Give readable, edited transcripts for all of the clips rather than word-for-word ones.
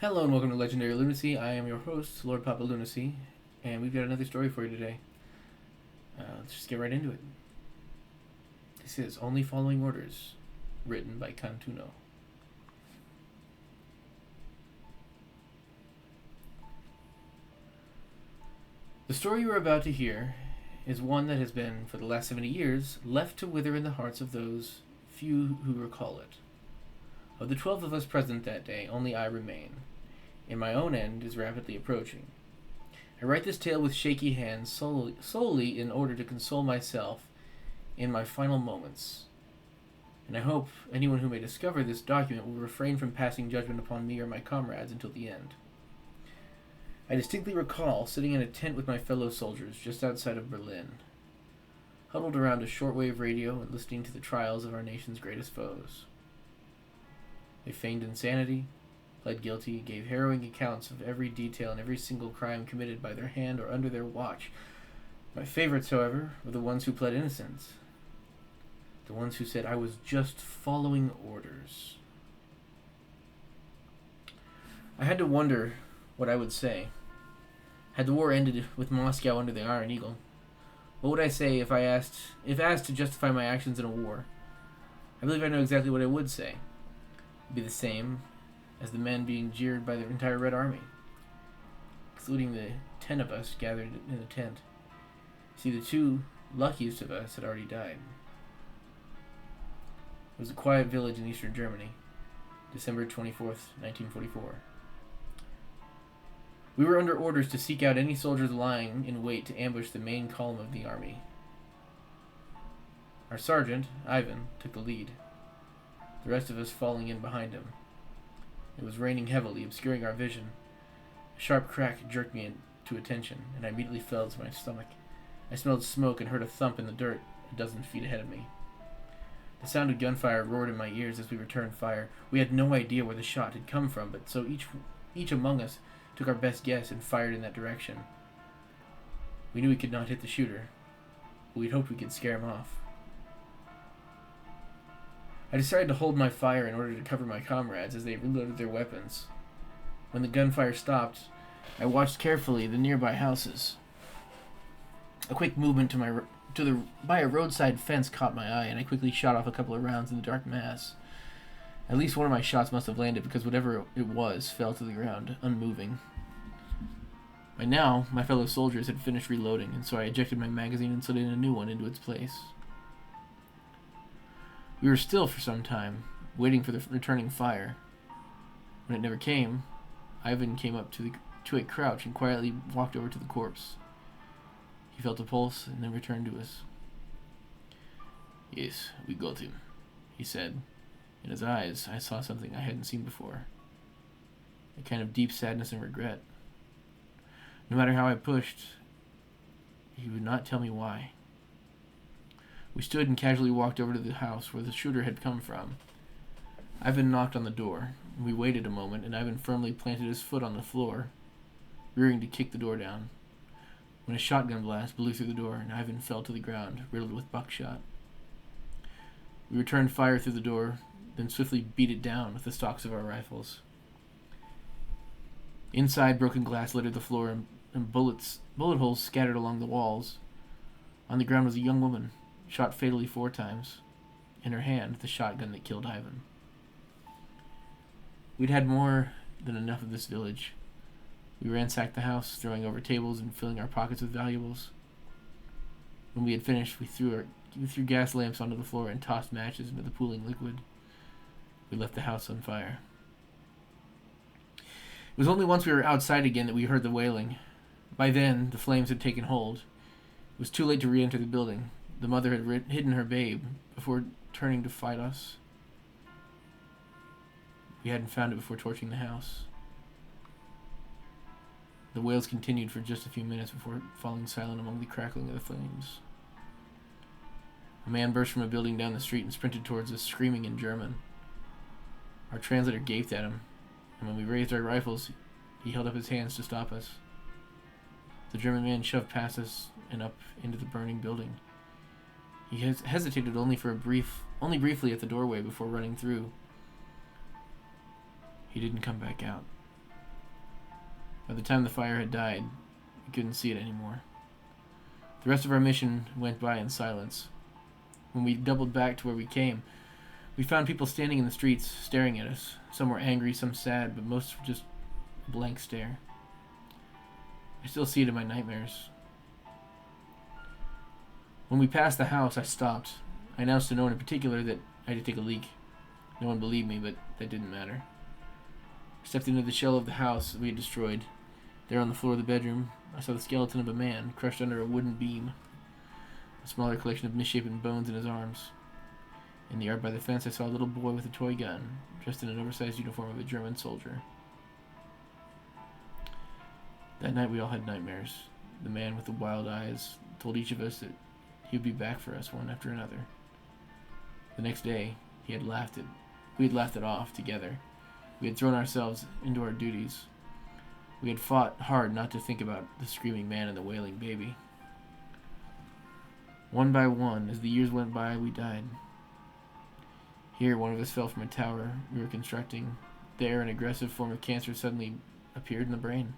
Hello and welcome to Legendary Lunacy. I am your host, Lord Papa Lunacy, and we've got another story for you today. Let's just get right into it. This is Only Following Orders, written by Kantuno. The story you are about to hear is one that has been, for the last 70 years, left to wither in the hearts of those few who recall it. Of the 12 of us present that day, only I remain, and my own end is rapidly approaching. I write this tale with shaky hands solely in order to console myself in my final moments, and I hope anyone who may discover this document will refrain from passing judgment upon me or my comrades until the end. I distinctly recall sitting in a tent with my fellow soldiers just outside of Berlin, huddled around a shortwave radio and listening to the trials of our nation's greatest foes. They feigned insanity, pled guilty, gave harrowing accounts of every detail and every single crime committed by their hand or under their watch. My favorites, however, were the ones who pled innocence. The ones who said I was just following orders. I had to wonder what I would say. Had the war ended with Moscow under the Iron Eagle, what would I say if asked to justify my actions in a war? I believe I know exactly what I would say. It would be the same as the men being jeered by the entire Red Army, including the 10 of us gathered in a tent. See, the 2 luckiest of us had already died. It was a quiet village in eastern Germany, December 24th, 1944. We were under orders to seek out any soldiers lying in wait to ambush the main column of the army. Our sergeant, Ivan, took the lead, the rest of us falling in behind him. It was raining heavily, obscuring our vision. A sharp crack jerked me into attention, and I immediately fell to my stomach. I smelled smoke and heard a thump in the dirt a dozen feet ahead of me. The sound of gunfire roared in my ears as we returned fire. We had no idea where the shot had come from, but so each among us took our best guess and fired in that direction. We knew we could not hit the shooter, but we'd hoped we could scare him off. I decided to hold my fire in order to cover my comrades as they reloaded their weapons. When the gunfire stopped, I watched carefully the nearby houses. A quick movement by a roadside fence caught my eye, and I quickly shot off a couple of rounds in the dark mass. At least one of my shots must have landed, because whatever it was fell to the ground, unmoving. By now, my fellow soldiers had finished reloading, and so I ejected my magazine and slid in a new one into its place. We were still for some time, waiting for the returning fire. When it never came, Ivan came up to a crouch and quietly walked over to the corpse. He felt a pulse and then returned to us. "Yes, we got him," he said. In his eyes, I saw something I hadn't seen before. A kind of deep sadness and regret. No matter how I pushed, he would not tell me why. We stood and casually walked over to the house where the shooter had come from. Ivan knocked on the door, and we waited a moment, and Ivan firmly planted his foot on the floor, rearing to kick the door down, when a shotgun blast blew through the door, and Ivan fell to the ground, riddled with buckshot. We returned fire through the door, then swiftly beat it down with the stocks of our rifles. Inside, broken glass littered the floor, and bullet holes scattered along the walls. On the ground was a young woman, shot fatally 4 times. In her hand, the shotgun that killed Ivan. We'd had more than enough of this village. We ransacked the house, throwing over tables and filling our pockets with valuables. When we had finished, we threw gas lamps onto the floor and tossed matches into the pooling liquid. We left the house on fire. It was only once we were outside again that we heard the wailing. By then, the flames had taken hold. It was too late to re-enter the building. The mother had hidden her babe before turning to fight us. We hadn't found it before torching the house. The wails continued for just a few minutes before falling silent among the crackling of the flames. A man burst from a building down the street and sprinted towards us, screaming in German. Our translator gaped at him, and when we raised our rifles, he held up his hands to stop us. The German man shoved past us and up into the burning building. He hesitated only briefly at the doorway before running through. He didn't come back out. By the time the fire had died, we couldn't see it anymore. The rest of our mission went by in silence. When we doubled back to where we came, we found people standing in the streets, staring at us. Some were angry, some sad, but most were just a blank stare. I still see it in my nightmares. When we passed the house, I stopped. I announced to no one in particular that I had to take a leak. No one believed me, but that didn't matter. I stepped into the shell of the house we had destroyed. There on the floor of the bedroom, I saw the skeleton of a man crushed under a wooden beam. A smaller collection of misshapen bones in his arms. In the yard by the fence, I saw a little boy with a toy gun, dressed in an oversized uniform of a German soldier. That night we all had nightmares. The man with the wild eyes told each of us that he would be back for us one after another. The next day, we had laughed it off together. We had thrown ourselves into our duties. We had fought hard not to think about the screaming man and the wailing baby. One by one, as the years went by, we died. Here, one of us fell from a tower we were constructing. There, an aggressive form of cancer suddenly appeared in the brain.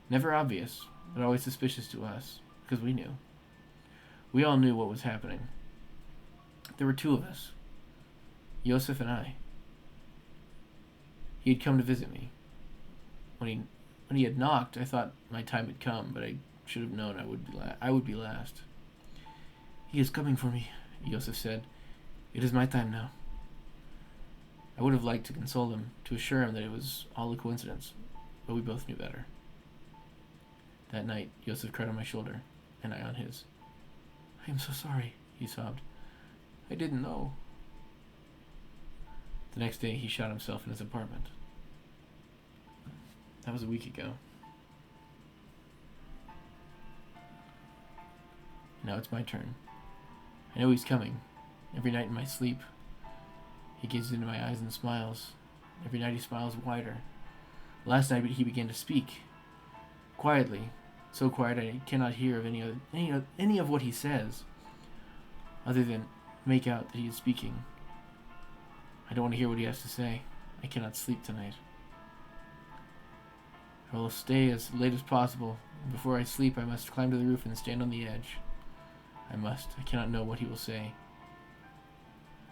Never obvious, but always suspicious to us, because we knew. We all knew what was happening. There were two of us, Joseph and I. He had come to visit me. When he had knocked, I thought my time had come, but I should have known I would be last. "He is coming for me," Joseph said. "It is my time now." I would have liked to console him, to assure him that it was all a coincidence, but we both knew better. That night, Joseph cried on my shoulder, and I on his. "I am so sorry," he sobbed. "I didn't know." The next day, he shot himself in his apartment. That was a week ago. Now it's my turn. I know he's coming. Every night in my sleep, he gazes into my eyes and smiles. Every night he smiles wider. Last night he began to speak. Quietly. So quiet I cannot hear of any of what he says, other than make out that he is speaking. I don't want to hear what he has to say. I cannot sleep tonight. I will stay as late as possible. Before I sleep, I must climb to the roof and stand on the edge. I cannot know what he will say.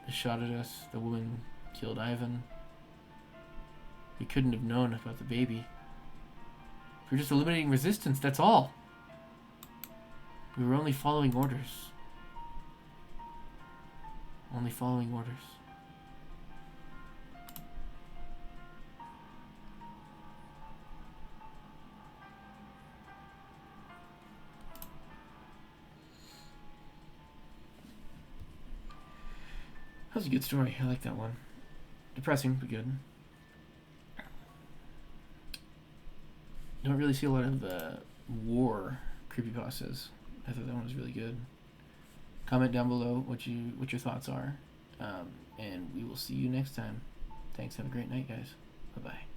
The shot at us, the woman killed Ivan. We couldn't have known about the baby. We were just eliminating resistance, that's all. We were only following orders. Only following orders. That was a good story. I like that one. Depressing, but good. Don't really see a lot of war creepypastas. I thought that one was really good. Comment down below what your thoughts are, and we will see you next time. Thanks. Have a great night, guys. Bye bye.